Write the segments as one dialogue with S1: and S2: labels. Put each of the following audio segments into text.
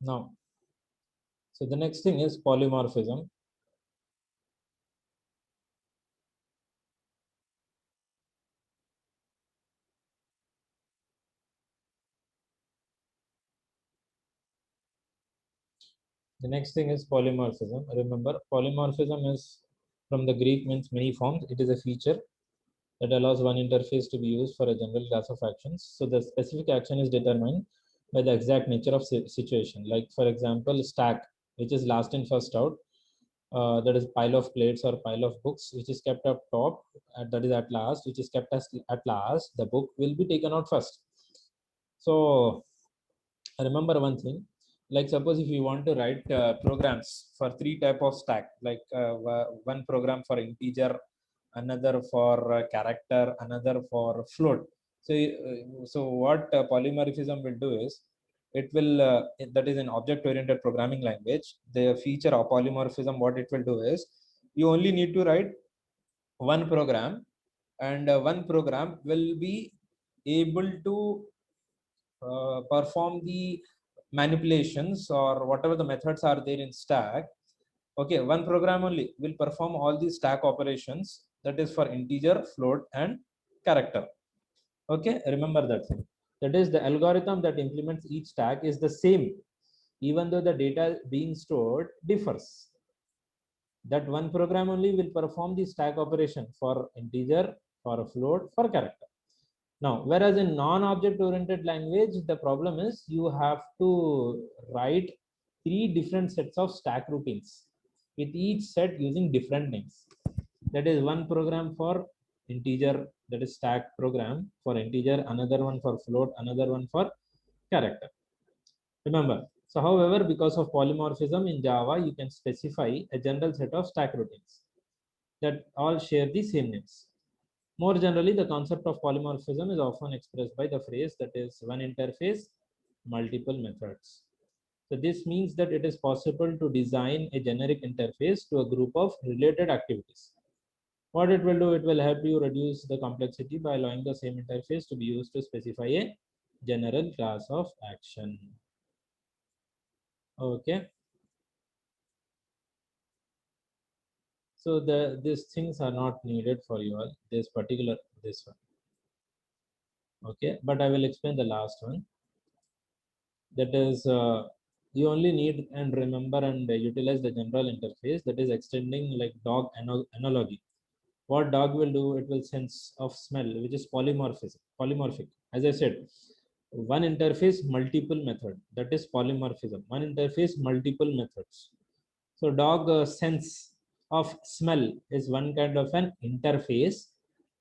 S1: Now, so the next thing is polymorphism. The next thing is polymorphism. Remember, polymorphism is from the Greek, means many forms. It is a feature that allows one interface to be used for a general class of actions. So the specific action is determined by the exact nature of situation. Like for example, stack, which is last in first out, that is pile of plates or pile of books, which is kept up top, that is at last, which is kept as at last. The book will be taken out first. So remember one thing, like suppose if you want to write programs for three type of stack, like one program for integer, another for character, another for float. So so what polymorphism will do is, it will that is an object oriented programming language. The feature of polymorphism, what it will do is, you only need to write one program, and one program will be able to perform the manipulations or whatever the methods are there in stack. Okay, one program only will perform all these stack operations, that is for integer, float and character. Okay, remember that thing. That is, the algorithm that implements each stack is the same, even though the data being stored differs. That one program only will perform the stack operation for integer, for float, for character. Now, whereas in non-object oriented language, the problem is you have to write three different sets of stack routines, with each set using different names. That is one program for integer, that is stack program for integer, another one for float, another one for character. Remember, so however, because of polymorphism in Java, you can specify a general set of stack routines that all share the same names. More generally, the concept of polymorphism is often expressed by the phrase that is one interface, multiple methods. So this means that it is possible to design a generic interface to a group of related activities. What it will do, it will help you reduce the complexity by allowing the same interface to be used to specify a general class of action. Okay. So these things are not needed for you all. This particular, this one. Okay, but I will explain the last one. That is, you only need and remember and utilize the general interface, that is extending like dog analogy. What dog will do, it will sense of smell, which is polymorphic. As I said, one interface, multiple method, that is polymorphism. One interface, multiple methods. So dog sense of smell is one kind of an interface,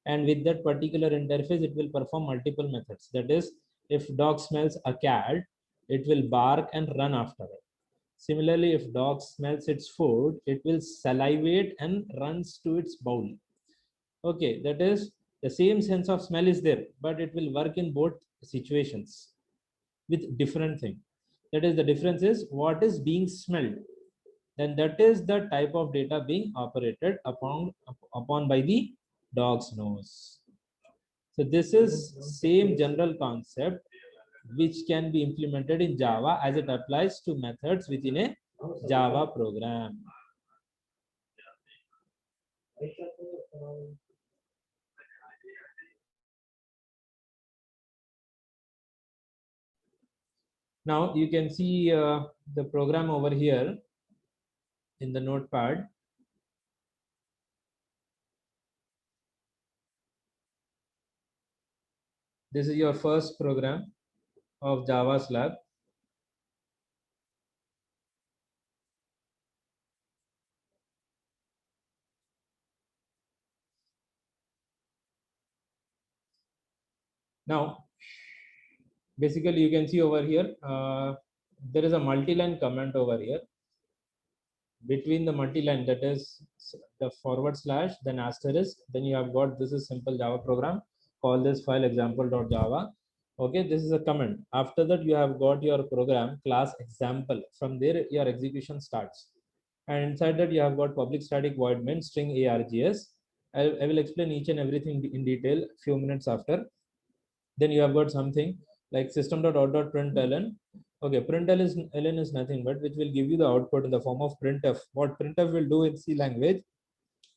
S1: and with that particular interface, it will perform multiple methods. That is, if dog smells a cat, it will bark and run after it. Similarly, if dog smells its food, it will salivate and runs to its bowl. Okay, that is, the same sense of smell is there, but it will work in both situations with different thing. That is, the difference is what is being smelled, then that is the type of data being operated upon by the dog's nose. So this is same general concept which can be implemented in Java as it applies to methods within a Java program. Now you can see the program over here in the notepad. This is your first program of Java's lab. Now, basically you can see over here, there is a multi-line comment over here. Between the multi-line, that is the forward slash, then asterisk, then you have got, this is simple Java program, call this file example.java. Okay, this is a comment. After that, you have got your program class example. From there, your execution starts. And inside that, you have got public static void main string args. I will explain each and everything in detail few minutes after. Then you have got something like system.out.println. Okay, println is nothing but which will give you the output in the form of printf. What printf will do in C language,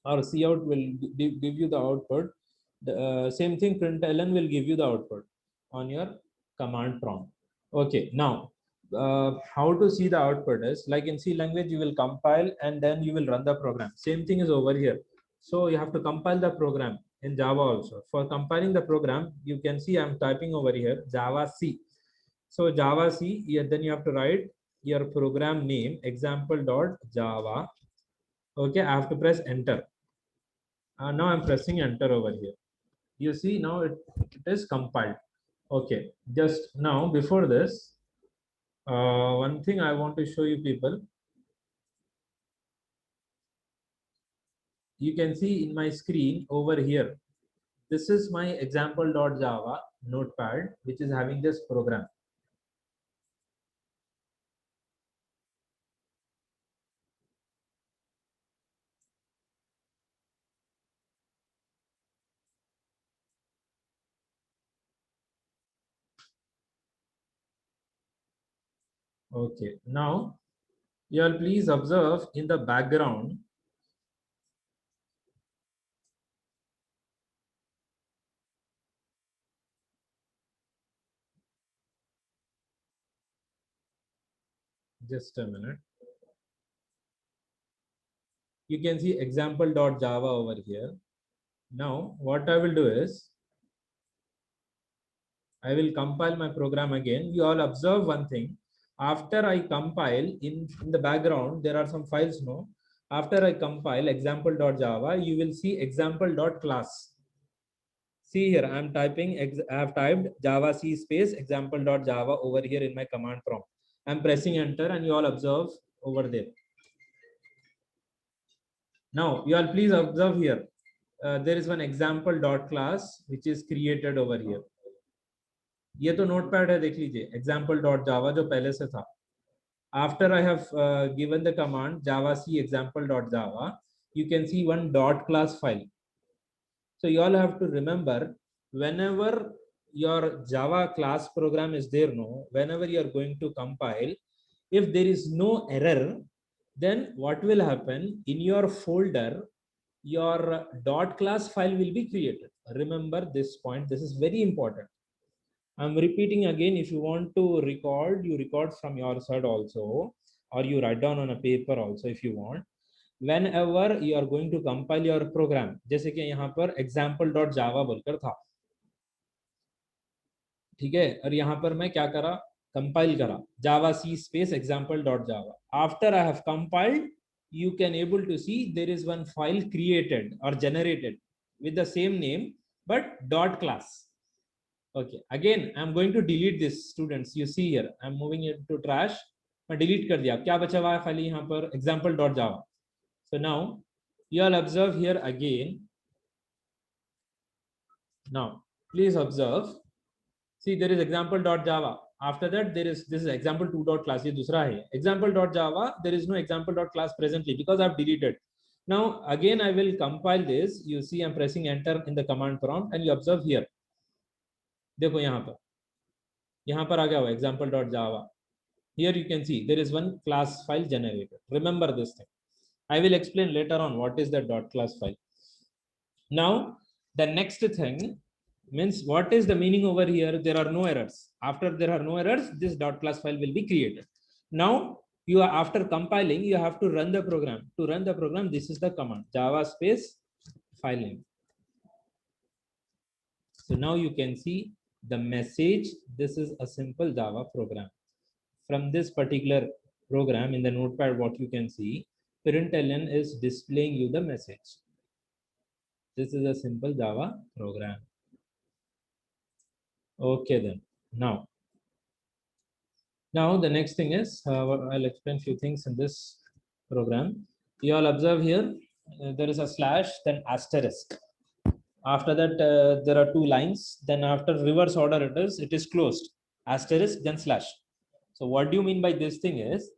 S1: or cout will give you the output. The same thing, println will give you the output on your command prompt. Okay, now how to see the output is like in C language, you will compile and then you will run the program. Same thing is over here. So you have to compile the program in Java also. For compiling the program, you can see I'm typing over here Java C. So Java C, yeah, then you have to write your program name example.java. Okay, I have to press enter. Now I'm pressing enter over here. You see now it is compiled. Okay, just now before this, one thing I want to show you people. You can see in my screen over here. This is my example.java notepad, which is having this program. Okay, now you all please observe in the background. Just a minute. You can see example.java over here. Now what I will do is I will compile my program again. You all observe one thing. After I compile, in the background, there are some files, no? After I compile example.java, you will see example.class. See here, I'm typing, I have typed Java C space example.java over here in my command prompt. I'm pressing enter and you all observe over there. Now, you all please observe here. There is one example.class which is created over here. ये तो notepad है, देख लीजिए example.java जो पहले से था. After I have given the command java c example.java, you can see one dot class file. So you all have to remember, whenever your Java class program is there, no, whenever you are going to compile, if there is no error, then what will happen in your folder, your dot class file will be created. Remember this point, this is very important. I'm repeating again. If you want to record, you record from your side also, or you write down on a paper also if you want. Whenever you are going to compile your program, जैसे कि यहाँ पर example.java बोलकर था, ठीक है, और यहाँ पर मैं क्या करा, compile करा java c space example.java. After I have compiled, you can able to see there is one file created or generated with the same name but dot class. Okay, again I'm going to delete this, students. You see here I'm moving it to trash. मैं delete कर दिया. क्या बचा हुआ है खाली यहाँ पर example.java. So now you all observe here again. Now please observe. See, there is example.java. After that there is this is example2.class. ये दूसरा है. Example.java, there is no example.class presently because I've deleted. Now again I will compile this. You see I'm pressing enter in the command prompt and you observe here. देखो यहाँ पर आ गया हुआ example.java. Here you can see there is one class file generated. Remember this thing. I will explain later on what is the dot class file. Now the next thing means what is the meaning over here? There are no errors. After there are no errors, this dot class file will be created. Now you are, after compiling, you have to run the program. To run the program, this is the command java space file name. So now you can see the message. This is a simple Java program. From this particular program in the notepad, what you can see, println is displaying you the message. This is a simple Java program. Okay, then now the next thing is I'll explain few things in this program. You all observe here there is a slash, then asterisk. After that there are two lines, then after reverse order it is closed, asterisk then slash. So what do you mean by this thing is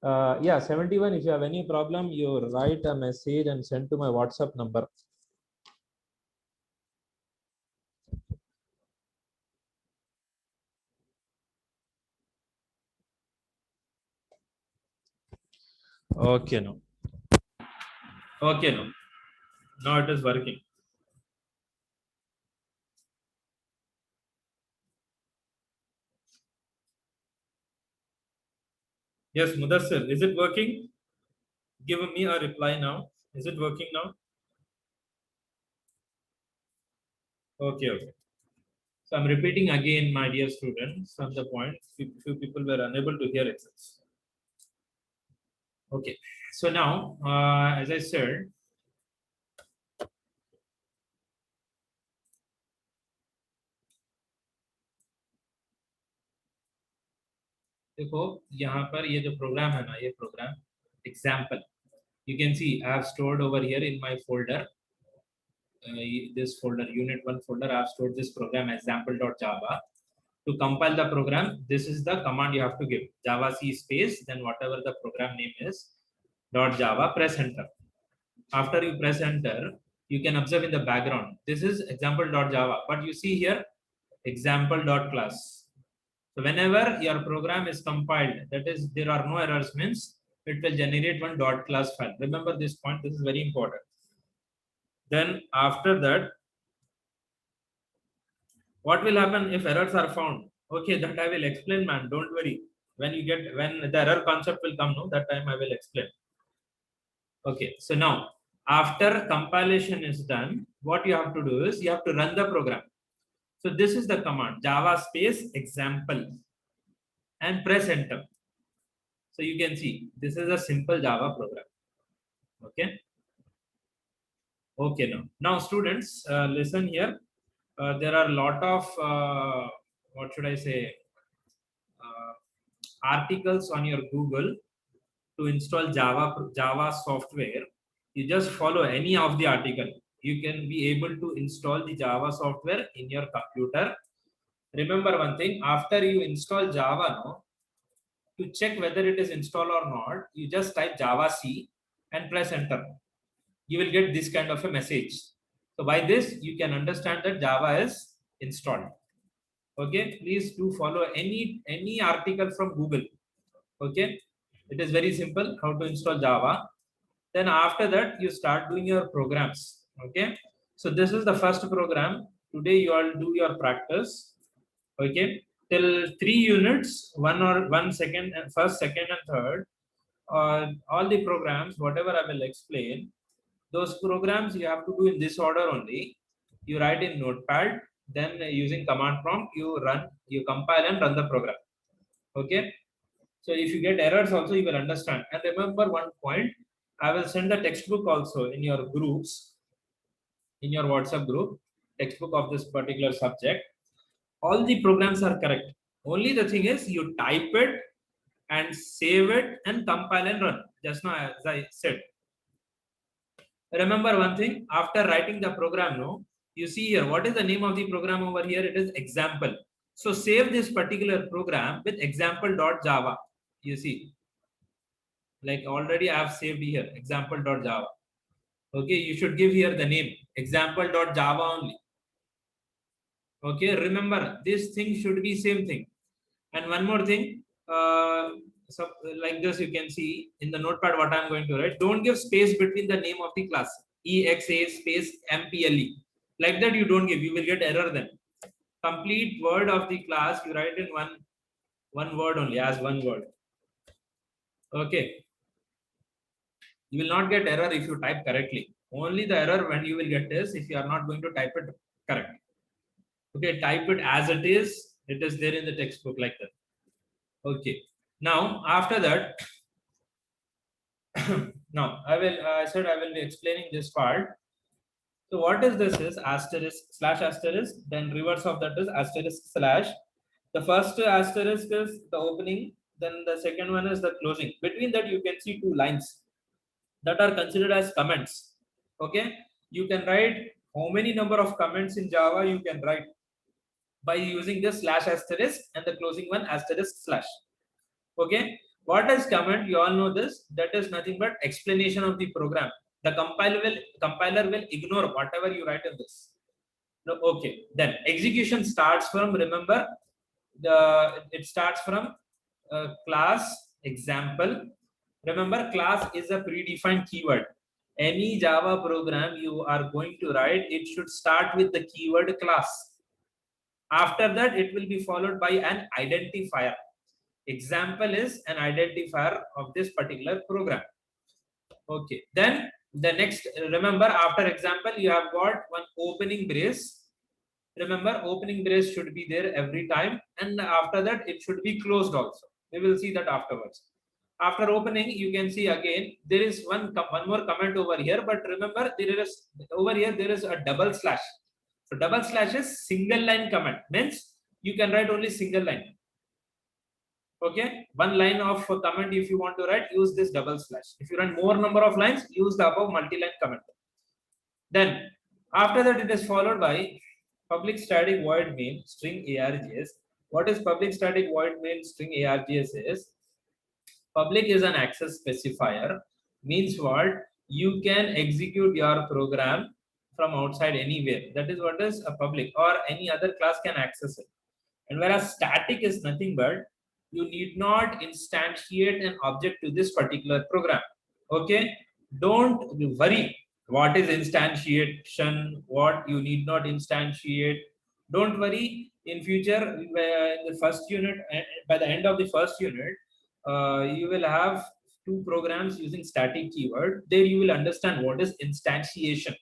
S1: yeah, 71, if you have any problem, you write a message and send to my WhatsApp number. Okay, no. Okay, no. Now it is working. Yes, Mudassir, is it working? Give me a reply now. Is it working now? Okay, okay. So I'm repeating again, my dear students, from the point few people were unable to hear it. Okay. So now, as I said, देखो यहाँ पर ये जो program है ना, ये program example. You can see I have stored over here in my folder. This folder, unit 1 folder, I have stored this program example.java. To compile the program, this is the command you have to give. Java C space, then whatever the program name is, .java, press enter. After you press enter, you can observe in the background. This is example.java, but you see here example.class. So whenever your program is compiled, that is, there are no errors, means it will generate one .class file. Remember this point, this is very important. Then after that, what will happen if errors are found? Okay, that I will explain, man. Don't worry. When the error concept will come, no, that time I will explain. Okay, so now after compilation is done, what you have to do is you have to run the program. So this is the command Java space example and press enter. So you can see this is a simple Java program. Okay. Okay, now students, listen here. There are a lot of what should I say articles on your Google to install Java software. You just follow any of the article. You can be able to install the Java software in your computer. Remember one thing: after you install Java, no, to check whether it is installed or not, you just type Java C and press enter. You will get this kind of a message. So by this, you can understand that Java is installed. Okay, please do follow any article from Google. Okay, it is very simple how to install Java. Then after that, you start doing your programs. Okay, so this is the first program. Today you all do your practice. Okay, till 3 units, one second, and first, second, and third. All the programs, whatever I will explain, those programs you have to do in this order only. You write in Notepad, then using command prompt, you compile and run the program. Okay. So if you get errors also, you will understand. And remember one point, I will send the textbook also in your groups, in your WhatsApp group, textbook of this particular subject. All the programs are correct. Only the thing is you type it and save it and compile and run. Just now, as I said. Remember one thing, after writing the program, no, you see here, what is the name of the program over here? It is example. So save this particular program with example.java. You see, like already I have saved here example.java. Okay, you should give here the name example.java only. Okay, remember this thing should be same thing. And one more thing, so like this, you can see in the notepad what I'm going to write. Don't give space between the name of the class. EXA space MPLE. Like that you don't give, you will get error then. Complete word of the class, you write in one word only, as one word. Okay. You will not get error if you type correctly. Only the error when you will get is if you are not going to type it correct. Okay, type it as it is. It is there in the textbook like that. Okay. Now after that, now I said I will be explaining this part. So what is this is asterisk slash asterisk, then reverse of that is asterisk slash. The first asterisk is the opening, then the second one is the closing. Between that you can see two lines that are considered as comments. Okay, you can write how many number of comments in Java you can write by using this slash asterisk and the closing one asterisk slash. Okay, what is comment? You all know this. That is nothing but explanation of the program. The compiler will ignore whatever you write in this. No, okay. Then execution starts from, remember, it starts from class example. Remember, class is a predefined keyword. Any Java program you are going to write, it should start with the keyword class. After that, it will be followed by an identifier. Example is an identifier of this particular program. Okay, then the next, remember, after example, you have got one opening brace. Remember, opening brace should be there every time, and after that, it should be closed also. We will see that afterwards. After opening, you can see again there is one more comment over here, but remember, there is over here there is a double slash. So double slash is single line comment, means you can write only single line. Okay, one line of comment if you want to write, use this double slash. If you run more number of lines, use the above multi-line comment. Then after that, it is followed by public static void main string args. What is public static void main string args is, public is an access specifier, means what, you can execute your program from outside anywhere. That is what is a public, or any other class can access it. And whereas static is nothing but, you need not instantiate an object to this particular program. Okay, don't worry what is instantiation, what you need not instantiate. Don't worry, in future, in the first unit, by the end of the first unit, you will have two programs using static keyword. There you will understand what is instantiation.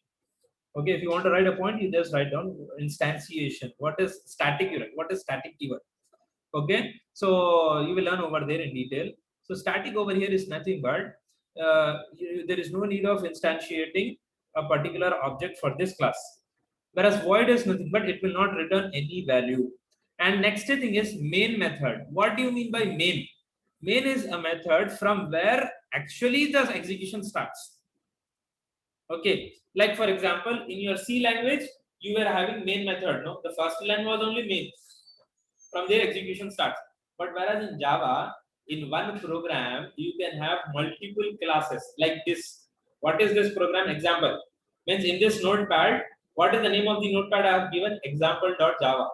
S1: Okay, if you want to write a point, you just write down instantiation. What is static keyword? What is static keyword? Okay, so you will learn over there in detail. So static over here is nothing but, there is no need of instantiating a particular object for this class. Whereas void is nothing but, it will not return any value. And next thing is main method. What do you mean by main? Main is a method from where actually the execution starts. Okay, like for example, in your C language, you were having main method. No, the first line was only main. From there, execution starts. But whereas in Java, in one program, you can have multiple classes like this. What is this program? Example. Means in this notepad, what is the name of the notepad I have given? Example.java.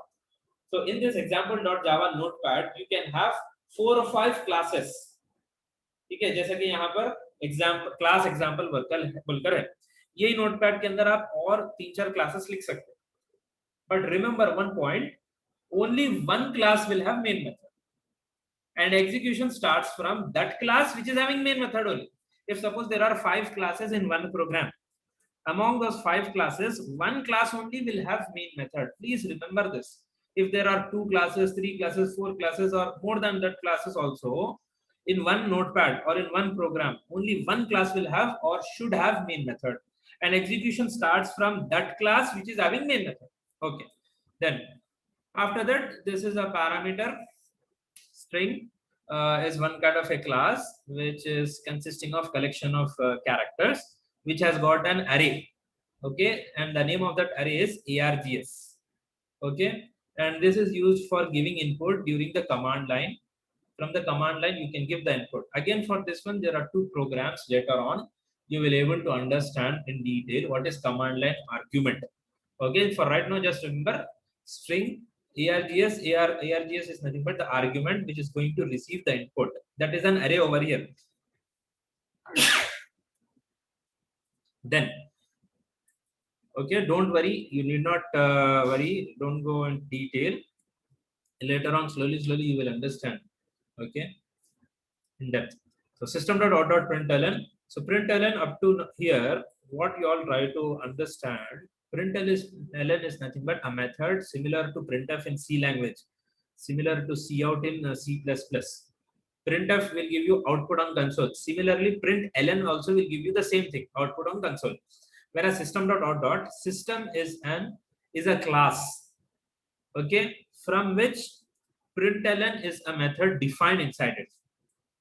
S1: So in this example.java notepad, you can have 4 or 5 classes. ठीक है, जैसा कि यहाँ पर example class example बोलकर है, यही notepad के अंदर आप और 3-4 क्लासेस लिख सकते हैं. But remember one point, only one class will have main method, and execution starts from that class which is having main method only. If suppose there are 5 classes in one program, among those 5 classes, one class only will have main method. Please remember this. If there are 2 classes, 3 classes, 4 classes, or more than that classes also in one notepad or in one program, only one class will have or should have main method, and execution starts from that class which is having main method. Okay, then after that, this is a parameter. String is one kind of a class which is consisting of collection of characters which has got an array. Okay, and the name of that array is args. Okay, and this is used for giving input during the command line. From the command line, you can give the input. Again, for this one, there are 2 programs. Later on, you will able to understand in detail what is command line argument. Okay, for right now, just remember string args is nothing but the argument which is going to receive the input. That is an array over here. Then, okay, don't worry, you need not worry, don't go in detail. Later on, slowly you will understand. Okay, in depth. So system.out.println. So println up to here, what you all try to understand, println is nothing but a method similar to printf in C language, similar to cout in C++. Printf will give you output on console. Similarly, println also will give you the same thing, output on console. Whereas system.out. System is a class, okay, from which println is a method defined inside it.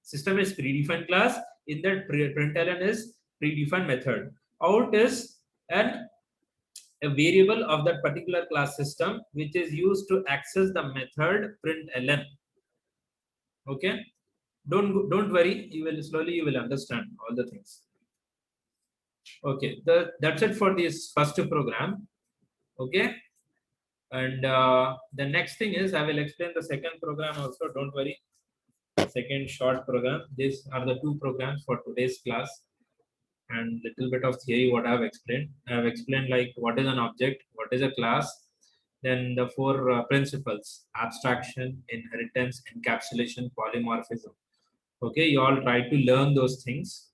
S1: System is predefined class, in that println is predefined method. Out is a variable of that particular class system which is used to access the method println. Okay, don't worry, you will understand all the things. Okay, that's it for this first program. Okay, and the next thing is I will explain the second program also. Don't worry. second short program. These are the two programs for today's class, and little bit of theory what I have explained. I have explained like what is an object, what is a class, then the four principles: abstraction, inheritance, encapsulation, polymorphism. Okay, you all try to learn those things,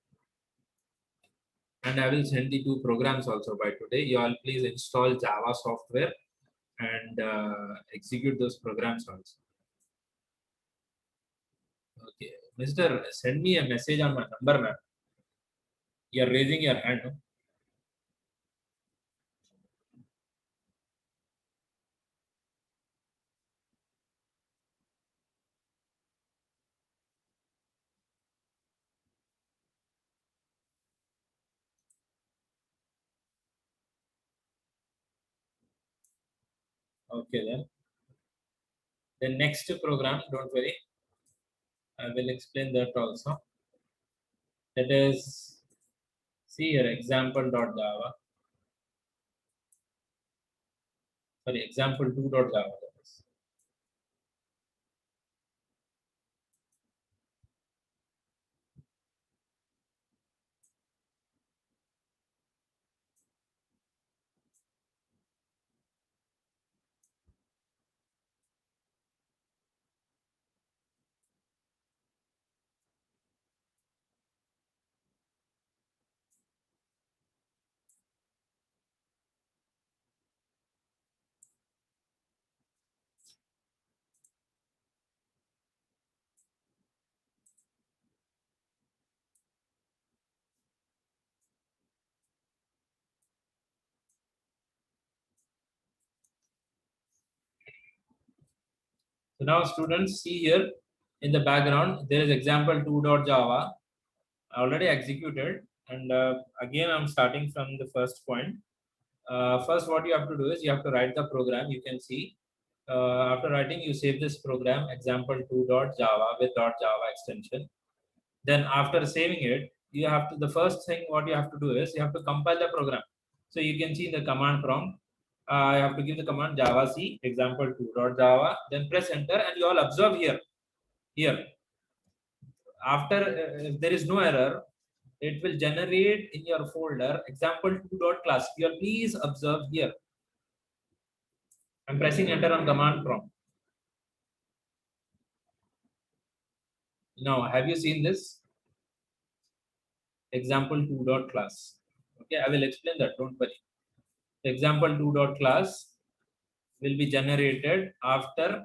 S1: and I will send the two programs also by today. You all please install Java software and execute those programs also. Okay, Mr. Send me a message on my number, ma'am. You are raising your hand. No? Okay, then. The next program, don't worry, I will explain that also. That is, see your example.java. Sorry, example2.java. That is. So now students see here in the background, there is example2.java already executed. And again, I'm starting from the first point. First, what you have to do is you have to write the program. You can see after writing, you save this program example2.java with .java extension. Then after saving it, you have to, the first thing what you have to do is you have to compile the program. So you can see in the command prompt, you have to give the command java c example2.java, then press enter, and you all observe here after if there is no error, it will generate in your folder example2.class. You all please observe here. I'm pressing enter on command prompt. Now, have you seen this example2.class? Okay, I will explain that. Don't worry. Example2.class will be generated after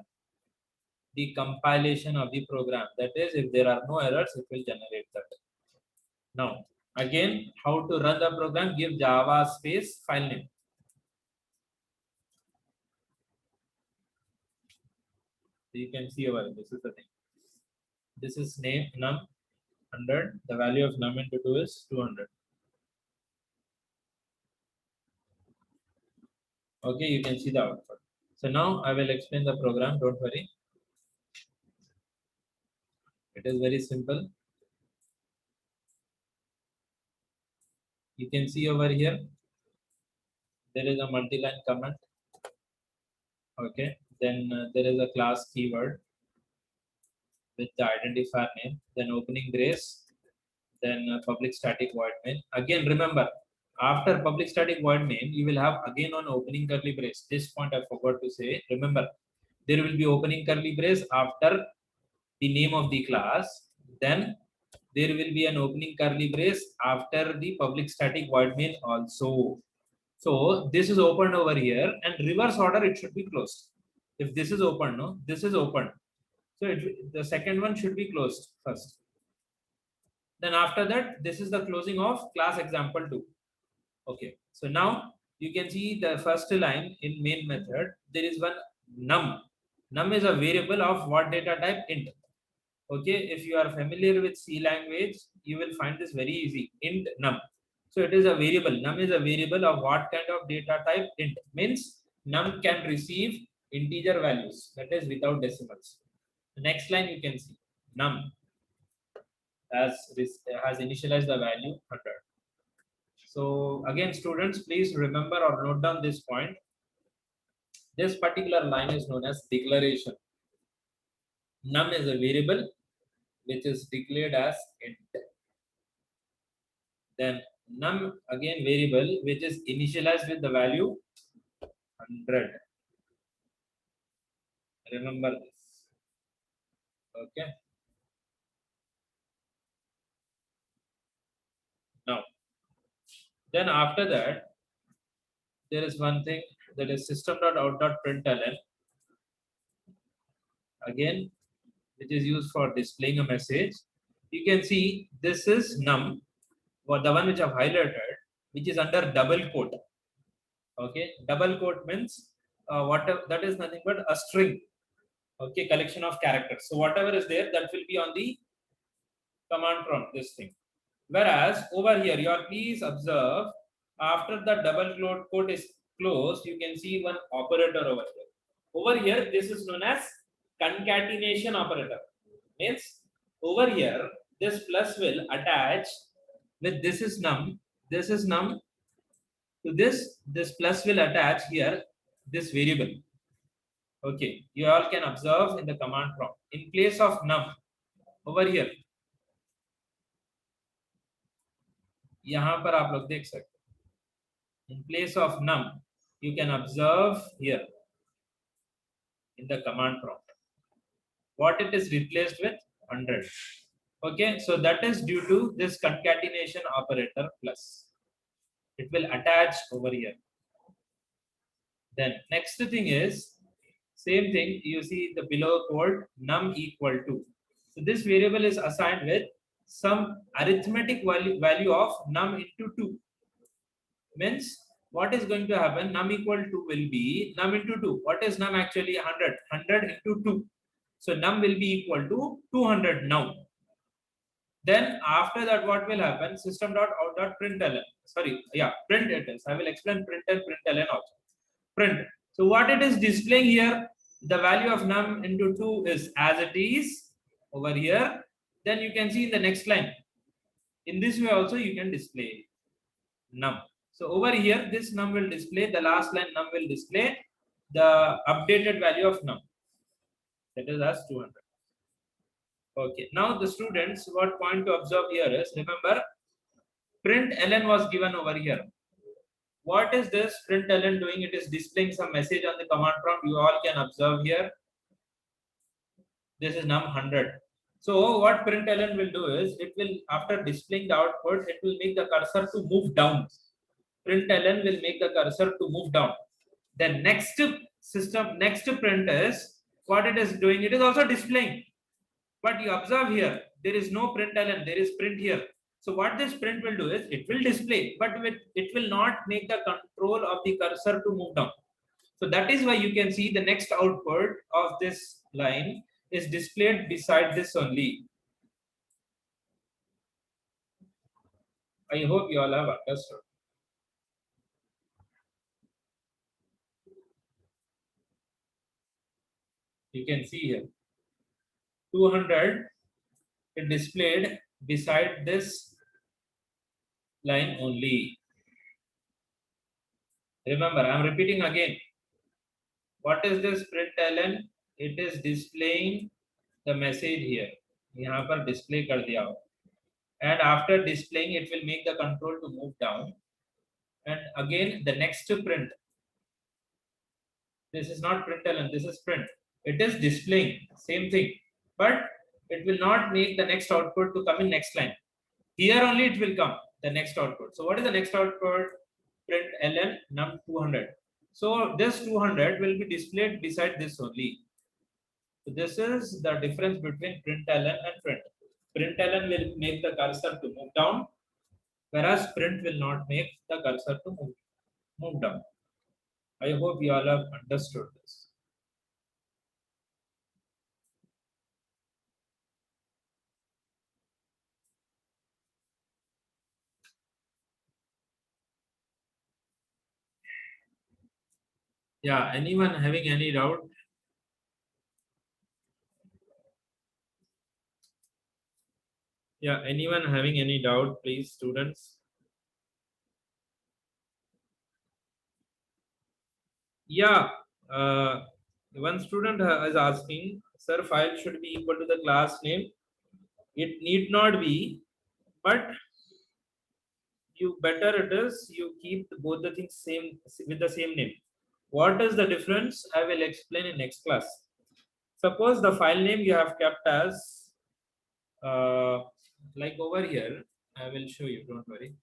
S1: the compilation of the program. That is, if there are no errors, it will generate that. Now, again, how to run the program? Give Java space file name. So you can see over this is the thing. This is name num 100. The value of num into 2 is 200. Okay, you can see the output. So now I will explain the program. Don't worry. It is very simple. You can see over here, there is a multi-line comment. Okay, then there is a class keyword with the identifier name, then opening brace, then public static void main. Again, remember, after public static void main, you will have again on opening curly brace. This point I forgot to say. Remember, there will be opening curly brace after the name of the class. Then there will be an opening curly brace after the public static void main also. So this is opened over here, and reverse order it should be closed. If this is open, no, this is open. So the second one should be closed first. Then after that, this is the closing of class example2. Okay. So now you can see the first line in main method. There is one num. Num is a variable of what data type? Int. Okay. If you are familiar with C language, you will find this very easy. Int num. So it is a variable. Num is a variable of what kind of data type? Int. Means num can receive integer values. That is without decimals. The next line you can see num has initialized the value 100. So again, students, please remember or note down this point. This particular line is known as declaration. Num is a variable which is declared as int. Then num again variable which is initialized with the value 100. Remember this. Okay. Now, then after that, there is one thing that is system.out.println again, which is used for displaying a message. You can see this is num, or the one which I've highlighted, which is under double quote. Okay, double quote means whatever that is nothing but a string. Okay, collection of characters. So whatever is there, that will be on the command prompt. This thing. Whereas over here, you are please observe after the double quote is closed, you can see one operator over here. Over here, this is known as concatenation operator. Means over here, this plus will attach with this is num to this plus will attach here this variable. Okay, you all can observe in the command prompt. In place of num, over here, यहाँ पर आप लोग देख सकते हैं. In place of num, you can observe here in the command prompt. What it is replaced with 100. Okay, so that is due to this concatenation operator plus. It will attach over here. Then next thing is same thing. You see the below called num equal to. So this variable is assigned with some arithmetic value of num into 2. Means what is going to happen? Num equal to will be num into 2. What is num actually? 100. 100 into 2. So num will be equal to 200 now. Then after that, what will happen? System.out.println. Sorry, yeah, print it is. I will explain print and println also. Print. So what it is displaying here, the value of num into 2 is as it is over here. Then you can see in the next line. In this way also you can display num. So over here, this num will display, the last line num will display the updated value of num. That is as 200. Okay, now the students, what point to observe here is, remember, print ln was given over here. What is this print ln doing? It is displaying some message on the command prompt. You all can observe here. This is num 100. So what print ln will do is, it will, after displaying the output, it will make the cursor to move down. Print ln will make the cursor to move down. Then next print is, what it is doing, it is also displaying. But you observe here, there is no println, there is print here. So what this print will do is, it will display, but it will not make the control of the cursor to move down. So that is why you can see the next output of this line is displayed beside this only. I hope you all have understood. You can see here 200 is displayed beside this line only. Remember, I am repeating again. What is this println? It is displaying the message here. यहाँ पर display कर दिया हो. And after displaying, it will make the control to move down. And again, the next print. This is not println, this is print. It is displaying same thing, but it will not make the next output to come in next line. Here only it will come the next output. So what is the next output? Print ln num 200. So this 200 will be displayed beside this only. So this is the difference between println and print. Println will make the cursor to move down, whereas print will not make the cursor to move down. I hope you all have understood this. Yeah, anyone having any doubt? Yeah, anyone having any doubt, please, students? Yeah, one student is asking, sir, file should be equal to the class name. It need not be, but you better it is you keep both the things same with the same name. What is the difference? I will explain in next class. Suppose the file name you have kept as like over here. I will show you, don't worry.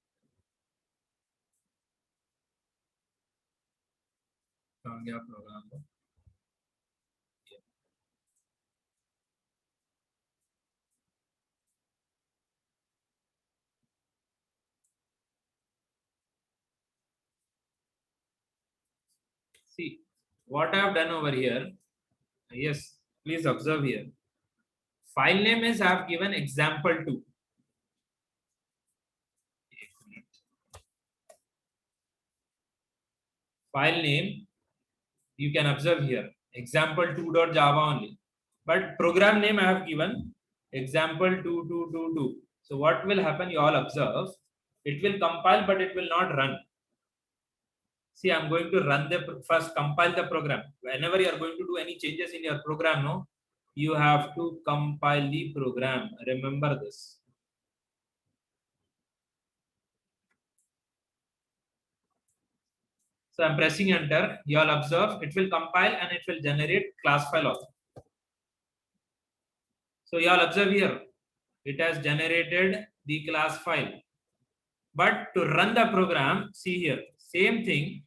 S1: Program. See what I have done over here. Yes, please observe here. File name is I have given example2. File name you can observe here example2.java only, but program name I have given example2222. So what will happen? You all observe. It will compile, but it will not run. See, I'm going to run the first compile the program. Whenever you are going to do any changes in your program, no, you have to compile the program. Remember this. So I'm pressing enter. You all observe. It will compile and it will generate class file also. So you all observe here. It has generated the class file. But to run the program, see here, same thing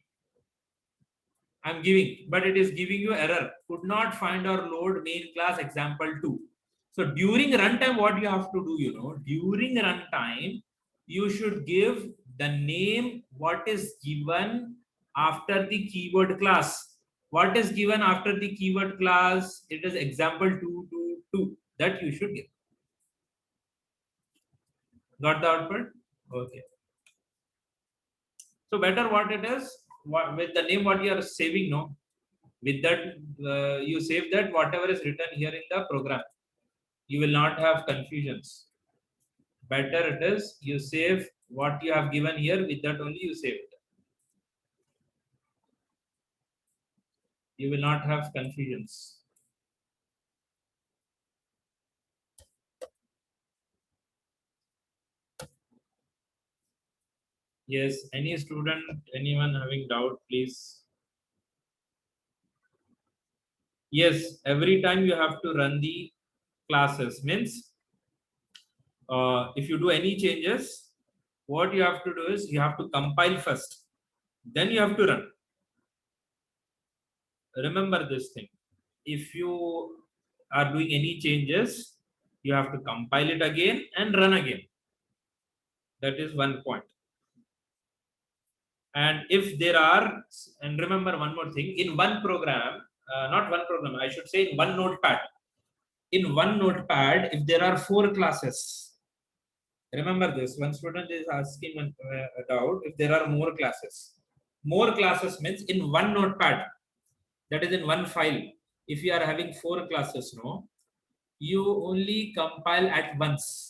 S1: I'm giving, but it is giving you error. Could not find or load main class example2. So during runtime, what you have to do, during runtime, you should give the name what is given after the keyword class. What is given after the keyword class? It is example222 that you should give. Got the output? Okay. So better what it is, with the name what you are saving, no? With that, you save that whatever is written here in the program. You will not have confusions. Better it is you save what you have given here, with that only you save it. You will not have confusions. Yes, any student, anyone having doubt, please. Yes, every time you have to run the classes, means if you do any changes, what you have to do is you have to compile first, then you have to run. Remember this thing. If you are doing any changes, you have to compile it again and run again. That is one point. And if there are, and remember one more thing, in one program, not one program, I should say in one notepad. In one notepad, if there are 4 classes, remember this, one student is asking a doubt, if there are more classes. More classes means in one notepad, that is in one file. If you are having 4 classes, no, you only compile at once.